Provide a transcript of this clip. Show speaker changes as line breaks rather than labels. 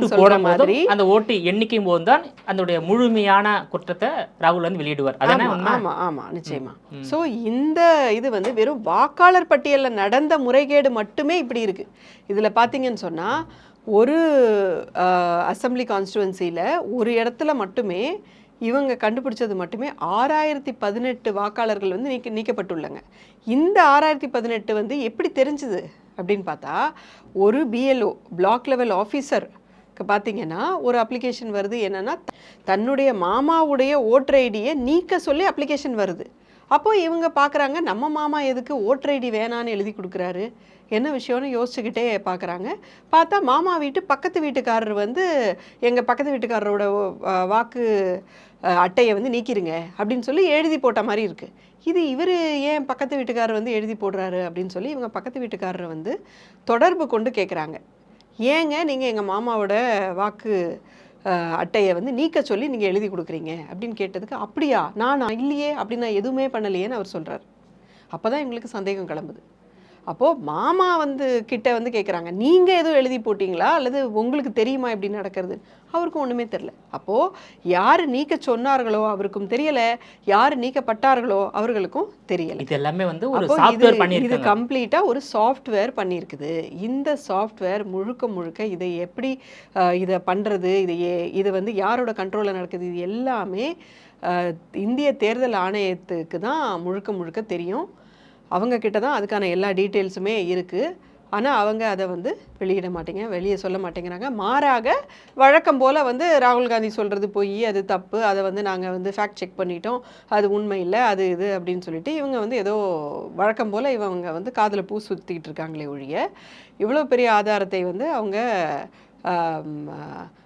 ஓட்டு போடும் போதும் அந்த ஓட்டு எண்ணிக்கும் போது தான் அதனுடைய முழுமையான குற்றத்தை ராகுல் வந்து வெளியிடுவார். அதானே உண்மை?
ஆமா ஆமா நிச்சயமா. ஸோ இந்த இது வந்து வெறும் வாக்காளர் பட்டியலில் நடந்த முறைகேடு மட்டுமே இப்படி இருக்கு. இதுல பாத்தீங்கன்னு சொன்னா ஒரு அசம்பிளி கான்ஸ்டுவன்சியில் ஒரு இடத்துல மட்டுமே இவங்க கண்டுபிடிச்சது மட்டுமே 6018 வாக்காளர்கள் வந்து நீக்கப்பட்டுள்ளங்க. இந்த 6018 வந்து எப்படி தெரிஞ்சுது அப்படின்னு பார்த்தா, ஒரு பிஎல்ஓ பிளாக் லெவல் ஆஃபீஸர் பார்த்தீங்கன்னா ஒரு அப்ளிகேஷன் வருது. என்னன்னா தன்னுடைய மாமாவுடைய ஓட்டர் ஐடியை நீக்க சொல்லி அப்ளிகேஷன் வருது. அப்போ இவங்க பார்க்குறாங்க, நம்ம மாமா எதுக்கு ஓட்டர் ஐடி வேணான்னு எழுதி கொடுக்குறாரு, என்ன விஷயம்னு யோசிச்சுக்கிட்டே பார்க்குறாங்க. பார்த்தா மாமா பக்கத்து வீட்டுக்காரர் வந்து எங்கள் பக்கத்து வீட்டுக்காரரோட வாக்கு அட்டையை வந்து நீக்கிருங்க அப்படின்னு சொல்லி எழுதி போட்ட மாதிரி இருக்குது. இது இவர் ஏன் பக்கத்து வீட்டுக்காரர் வந்து எழுதி போடுறாரு அப்படின்னு சொல்லி இவங்க பக்கத்து வீட்டுக்காரரை வந்து தொடர்பு கொண்டு கேட்குறாங்க. ஏங்க நீங்கள் எங்கள் மாமாவோட வாக்கு அட்டையை வந்து நீக்க சொல்லி நீங்கள் எழுதி கொடுக்குறீங்க அப்படின்னு கேட்டதுக்கு, அப்படியா நான் இல்லையே அப்படி நான் எதுவுமே பண்ணலையேன்னு அவர் சொல்கிறார். அப்போ தான் எங்களுக்கு சந்தேகம் கிளம்புது. அப்போது மாமா வந்து கிட்ட வந்து கேட்குறாங்க, நீங்கள் எதுவும் எழுதி போட்டிங்களா அல்லது உங்களுக்கு தெரியுமா எப்படி நடக்கிறது? அவருக்கும் ஒன்றுமே தெரியல. அப்போது யார் நீக்க சொன்னார்களோ அவருக்கும் தெரியலை, யார் நீக்கப்பட்டார்களோ அவர்களுக்கும் தெரியலை.
இது எல்லாமே வந்து ஒரு சாஃப்ட்வேர்
இது கம்ப்ளீட்டாக ஒரு சாஃப்ட்வேர் பண்ணியிருக்குது. இந்த சாஃப்ட்வேர் முழுக்க முழுக்க இதை எப்படி இதை பண்ணுறது, இது வந்து யாரோட கண்ட்ரோலில் நடக்குது, இது எல்லாமே இந்திய தேர்தல் ஆணையத்துக்கு தான் முழுக்க முழுக்க தெரியும். அவங்க கிட்ட தான் அதுக்கான எல்லா டீட்டெயில்ஸுமே இருக்குது. ஆனால் அவங்க அதை வந்து வெளியே சொல்ல மாட்டேங்கிறாங்க. மாறாக வழக்கம் போல் வந்து ராகுல் காந்தி சொல்கிறது போய் அது தப்பு, அதை வந்து நாங்கள் வந்து ஃபேக்ட் செக் பண்ணிட்டோம், அது உண்மை இல்லை, அது இது அப்படின்னு சொல்லிட்டு இவங்க வந்து ஏதோ வழக்கம் போல் இவங்க வந்து காதில் பூ சுற்றிக்கிட்டு இருக்காங்களே ஒழிய, இவ்வளோ பெரிய ஆதாரத்தை வந்து அவங்க